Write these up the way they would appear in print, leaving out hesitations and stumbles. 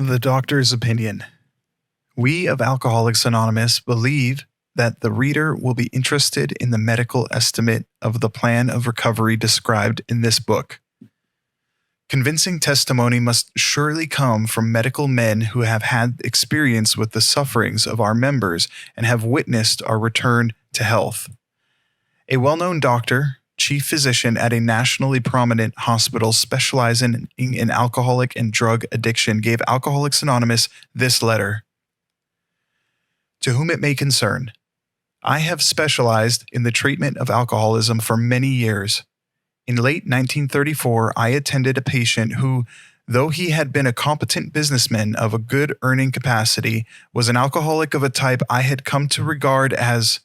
The doctor's opinion. We of Alcoholics Anonymous believe that the reader will be interested in the medical estimate of the plan of recovery described in this book. Convincing testimony must surely come from medical men who have had experience with the sufferings of our members and have witnessed our return to health. A well-known doctor, chief physician at a nationally prominent hospital specializing in alcoholic and drug addiction, gave Alcoholics Anonymous this letter. To whom it may concern, I have specialized in the treatment of alcoholism for many years. In late 1934, I attended a patient who, though he had been a competent businessman of a good earning capacity, was an alcoholic of a type I had come to regard as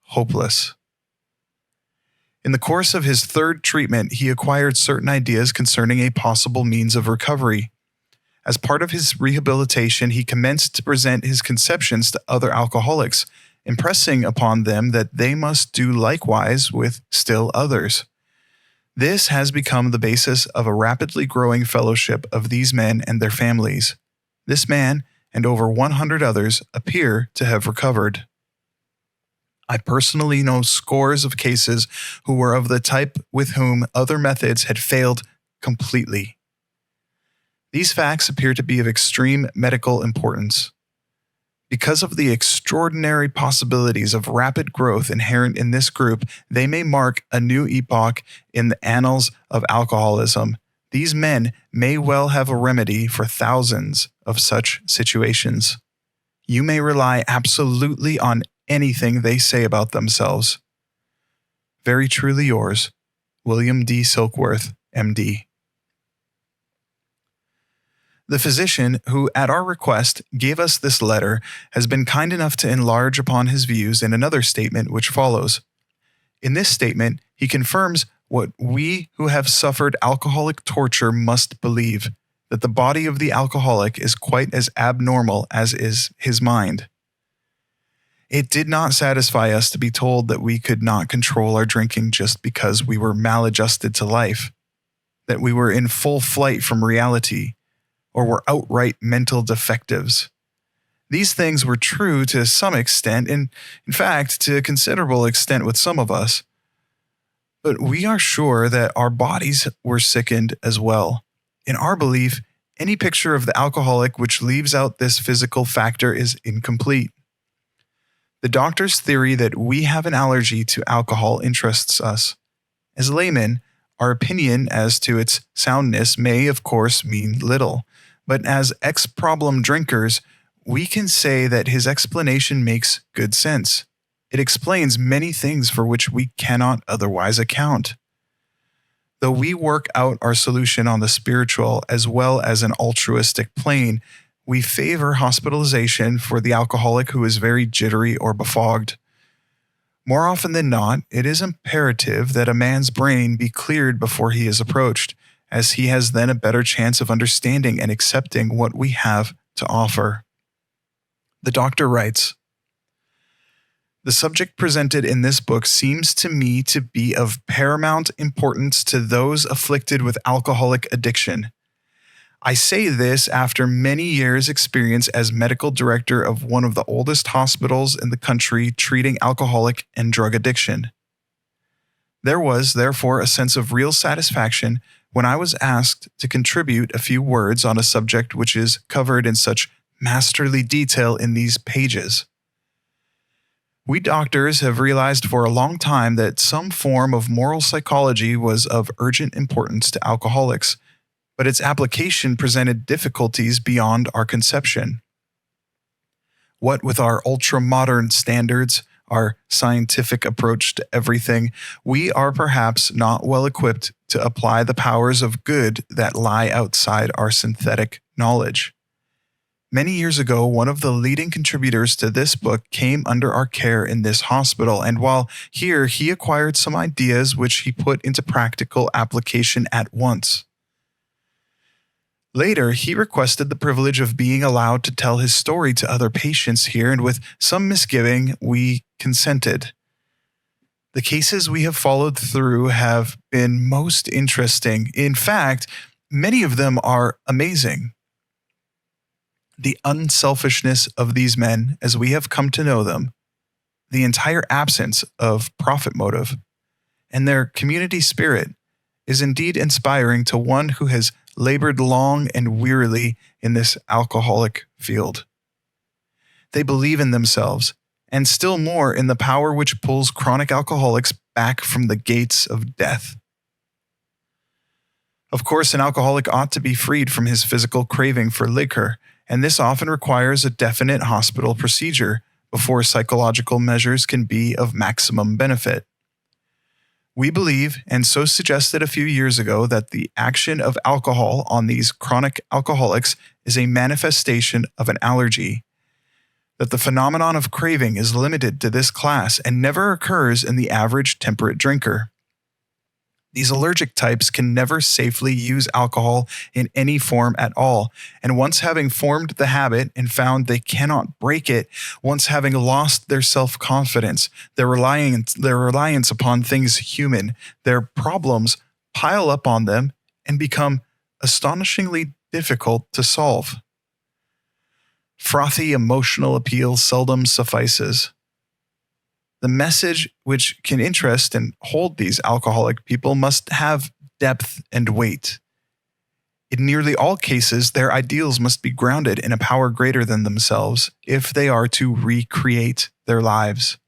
hopeless. In the course of his third treatment, he acquired certain ideas concerning a possible means of recovery. As part of his rehabilitation, he commenced to present his conceptions to other alcoholics, impressing upon them that they must do likewise with still others. This has become the basis of a rapidly growing fellowship of these men and their families. This man and over 100 others appear to have recovered. I personally know scores of cases who were of the type with whom other methods had failed completely. These facts appear to be of extreme medical importance. Because of the extraordinary possibilities of rapid growth inherent in this group, they may mark a new epoch in the annals of alcoholism. These men may well have a remedy for thousands of such situations. You may rely absolutely on anything they say about themselves. Very truly yours, William D. Silkworth, M.D. The physician who, at our request, gave us this letter has been kind enough to enlarge upon his views in another statement which follows. In this statement, he confirms what we who have suffered alcoholic torture must believe, that the body of the alcoholic is quite as abnormal as is his mind. It did not satisfy us to be told that we could not control our drinking just because we were maladjusted to life, that we were in full flight from reality, or were outright mental defectives. These things were true to some extent, and in fact, to a considerable extent with some of us. But we are sure that our bodies were sickened as well. In our belief, any picture of the alcoholic which leaves out this physical factor is incomplete. The doctor's theory that we have an allergy to alcohol interests us. As laymen, our opinion as to its soundness may, of course, mean little. But as ex-problem drinkers, we can say that his explanation makes good sense. It explains many things for which we cannot otherwise account. Though we work out our solution on the spiritual as well as an altruistic plane, we favor hospitalization for the alcoholic who is very jittery or befogged. More often than not, it is imperative that a man's brain be cleared before he is approached, as he has then a better chance of understanding and accepting what we have to offer. The doctor writes, the subject presented in this book seems to me to be of paramount importance to those afflicted with alcoholic addiction. I say this after many years' experience as medical director of one of the oldest hospitals in the country treating alcoholic and drug addiction. There was, therefore, a sense of real satisfaction when I was asked to contribute a few words on a subject which is covered in such masterly detail in these pages. We doctors have realized for a long time that some form of moral psychology was of urgent importance to alcoholics, but its application presented difficulties beyond our conception. What with our ultra-modern standards, our scientific approach to everything, we are perhaps not well equipped to apply the powers of good that lie outside our synthetic knowledge. Many years ago, one of the leading contributors to this book came under our care in this hospital, and while here, he acquired some ideas which he put into practical application at once. Later, he requested the privilege of being allowed to tell his story to other patients here, and with some misgiving, we consented. The cases we have followed through have been most interesting. In fact, many of them are amazing. The unselfishness of these men, as we have come to know them, the entire absence of profit motive, and their community spirit is indeed inspiring to one who has labored long and wearily in this alcoholic field. They believe in themselves, and still more in the power which pulls chronic alcoholics back from the gates of death. Of course, an alcoholic ought to be freed from his physical craving for liquor, and this often requires a definite hospital procedure before psychological measures can be of maximum benefit. We believe, and so suggested a few years ago, that the action of alcohol on these chronic alcoholics is a manifestation of an allergy, that the phenomenon of craving is limited to this class and never occurs in the average temperate drinker. These allergic types can never safely use alcohol in any form at all, and once having formed the habit and found they cannot break it, once having lost their self-confidence, their reliance upon things human, their problems pile up on them and become astonishingly difficult to solve. Frothy emotional appeal seldom suffices. The message which can interest and hold these alcoholic people must have depth and weight. In nearly all cases, their ideals must be grounded in a power greater than themselves if they are to recreate their lives.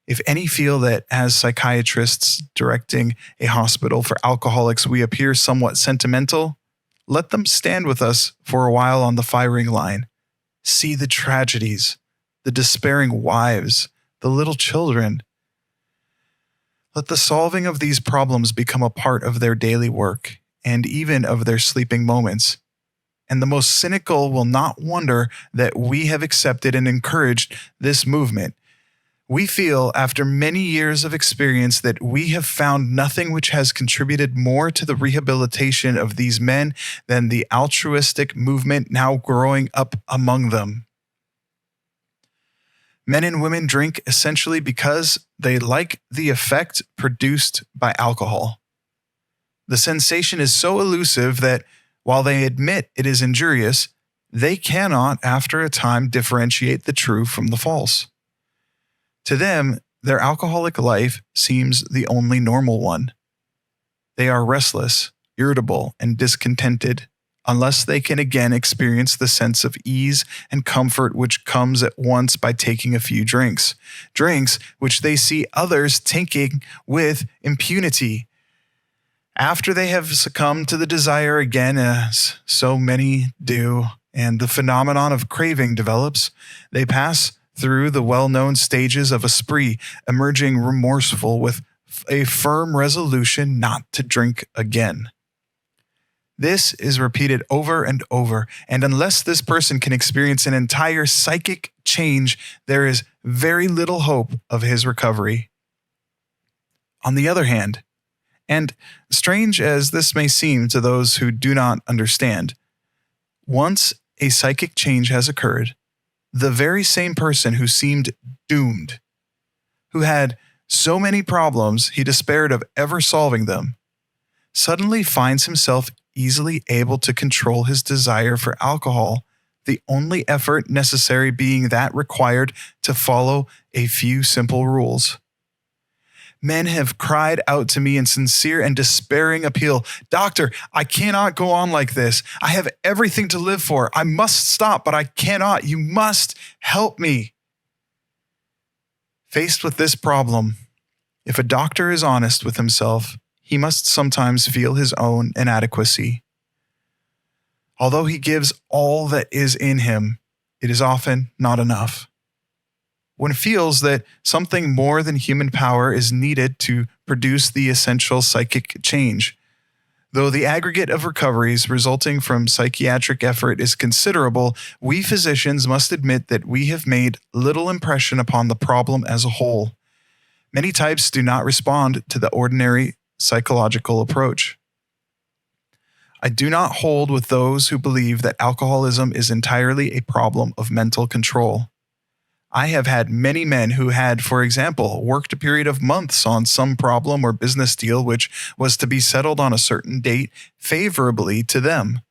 If any feel that as psychiatrists directing a hospital for alcoholics we appear somewhat sentimental, let them stand with us for a while on the firing line. See the tragedies, the despairing wives, the little children. Let the solving of these problems become a part of their daily work and even of their sleeping moments. And the most cynical will not wonder that we have accepted and encouraged this movement. We feel, after many years of experience, that we have found nothing which has contributed more to the rehabilitation of these men than the altruistic movement now growing up among them. Men and women drink essentially because they like the effect produced by alcohol. The sensation is so elusive that, while they admit it is injurious, they cannot, after a time, differentiate the true from the false. To them, their alcoholic life seems the only normal one. They are restless, irritable, and discontented unless they can again experience the sense of ease and comfort which comes at once by taking a few drinks which they see others taking with impunity. After they have succumbed to the desire again, as so many do, and the phenomenon of craving develops, they pass through the well-known stages of a spree, emerging remorseful with a firm resolution not to drink again. This is repeated over and over, and unless this person can experience an entire psychic change, there is very little hope of his recovery. On the other hand, and strange as this may seem to those who do not understand, once a psychic change has occurred, the very same person who seemed doomed, who had so many problems he despaired of ever solving them, suddenly finds himself easily able to control his desire for alcohol, the only effort necessary being that required to follow a few simple rules. Men have cried out to me in sincere and despairing appeal, "Doctor, I cannot go on like this. I have everything to live for. I must stop, but I cannot. You must help me." Faced with this problem, if a doctor is honest with himself, he must sometimes feel his own inadequacy. Although he gives all that is in him, it is often not enough. One feels that something more than human power is needed to produce the essential psychic change. Though the aggregate of recoveries resulting from psychiatric effort is considerable, we physicians must admit that we have made little impression upon the problem as a whole. Many types do not respond to the ordinary psychological approach. I do not hold with those who believe that alcoholism is entirely a problem of mental control. I have had many men who had, for example, worked a period of months on some problem or business deal which was to be settled on a certain date favorably to them.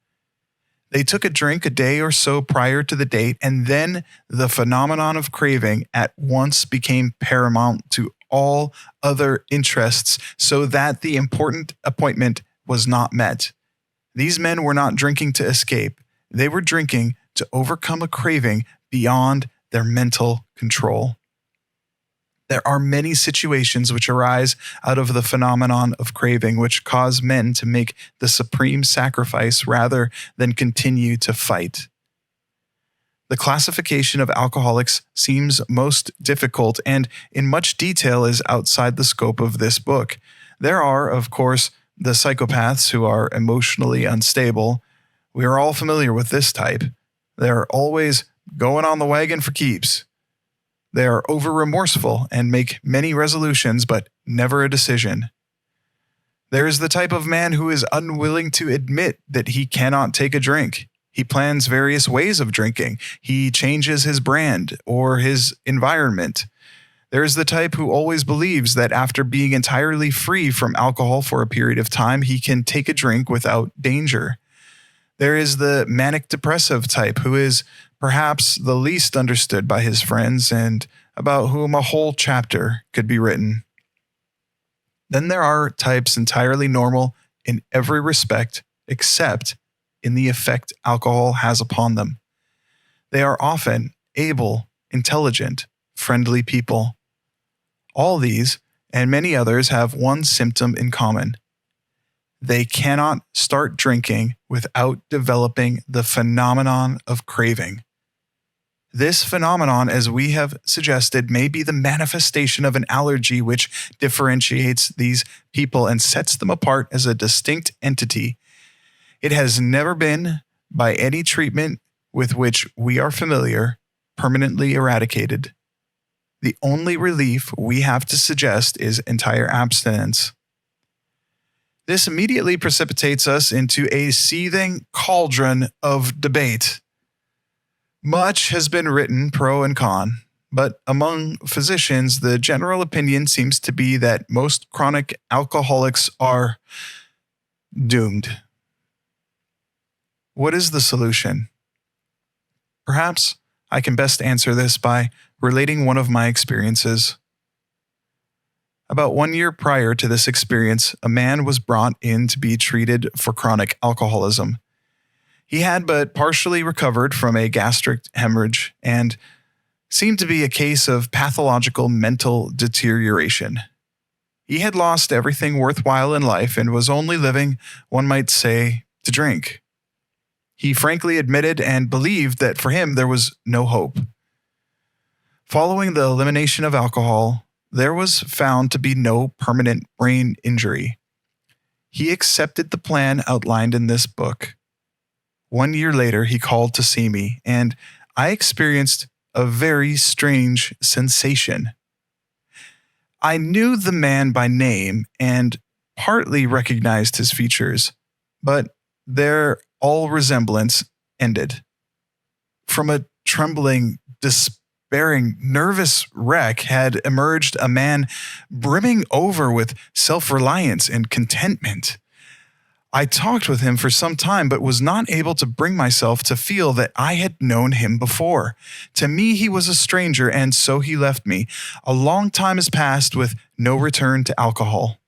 They took a drink a day or so prior to the date, and then the phenomenon of craving at once became paramount to all other interests, so that the important appointment was not met. These men were not drinking to escape, they were drinking to overcome a craving beyond their mental control. There are many situations which arise out of the phenomenon of craving, which cause men to make the supreme sacrifice rather than continue to fight. The classification of alcoholics seems most difficult and in much detail is outside the scope of this book. There are, of course, the psychopaths who are emotionally unstable. We are all familiar with this type. They're always going on the wagon for keeps. They are over-remorseful and make many resolutions, but never a decision. There is the type of man who is unwilling to admit that he cannot take a drink. He plans various ways of drinking. He changes his brand or his environment. There is the type who always believes that after being entirely free from alcohol for a period of time, he can take a drink without danger. There is the manic-depressive type who is perhaps the least understood by his friends and about whom a whole chapter could be written. Then there are types entirely normal in every respect except in the effect alcohol has upon them. They are often able, intelligent, friendly people. All these and many others have one symptom in common. They cannot start drinking without developing the phenomenon of craving. This phenomenon, as we have suggested, may be the manifestation of an allergy which differentiates these people and sets them apart as a distinct entity. It has never been, by any treatment with which we are familiar, permanently eradicated. The only relief we have to suggest is entire abstinence. This immediately precipitates us into a seething cauldron of debate. Much has been written pro and con, but among physicians, the general opinion seems to be that most chronic alcoholics are doomed. What is the solution? Perhaps I can best answer this by relating one of my experiences. About 1 year prior to this experience, a man was brought in to be treated for chronic alcoholism. He had but partially recovered from a gastric hemorrhage and seemed to be a case of pathological mental deterioration. He had lost everything worthwhile in life and was only living, one might say, to drink. He frankly admitted and believed that for him there was no hope. Following the elimination of alcohol, there was found to be no permanent brain injury. He accepted the plan outlined in this book. 1 year later, he called to see me, and I experienced a very strange sensation. I knew the man by name and partly recognized his features, but their all resemblance ended. From a trembling, despairing, nervous wreck had emerged a man brimming over with self-reliance and contentment. I talked with him for some time, but was not able to bring myself to feel that I had known him before. To me, he was a stranger, and so he left me. A long time has passed with no return to alcohol.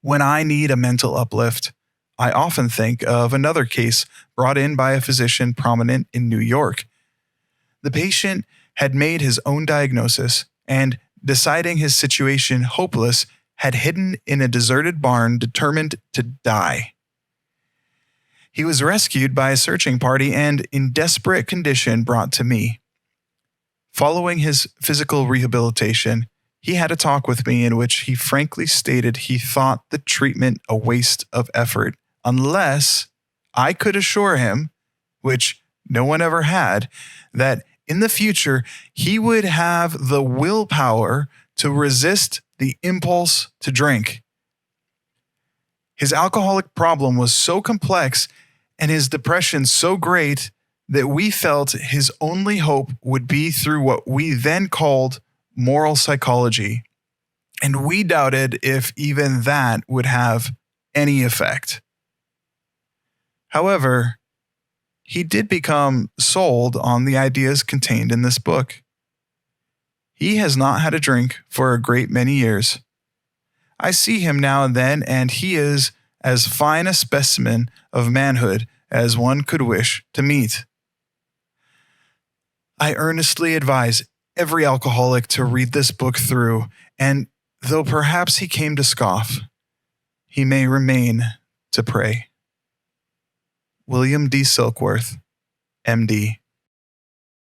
When I need a mental uplift, I often think of another case brought in by a physician prominent in New York. The patient had made his own diagnosis and, deciding his situation hopeless, had hidden in a deserted barn determined to die. He was rescued by a searching party and, in desperate condition, brought to me. Following his physical rehabilitation, he had a talk with me in which he frankly stated he thought the treatment a waste of effort unless I could assure him, which no one ever had, that in the future he would have the willpower to resist the impulse to drink. His alcoholic problem was so complex and his depression so great that we felt his only hope would be through what we then called moral psychology, and we doubted if even that would have any effect. However, he did become sold on the ideas contained in this book. He has not had a drink for a great many years. I see him now and then, and he is as fine a specimen of manhood as one could wish to meet. I earnestly advise every alcoholic to read this book through, and though perhaps he came to scoff, he may remain to pray. William D. Silkworth, M.D.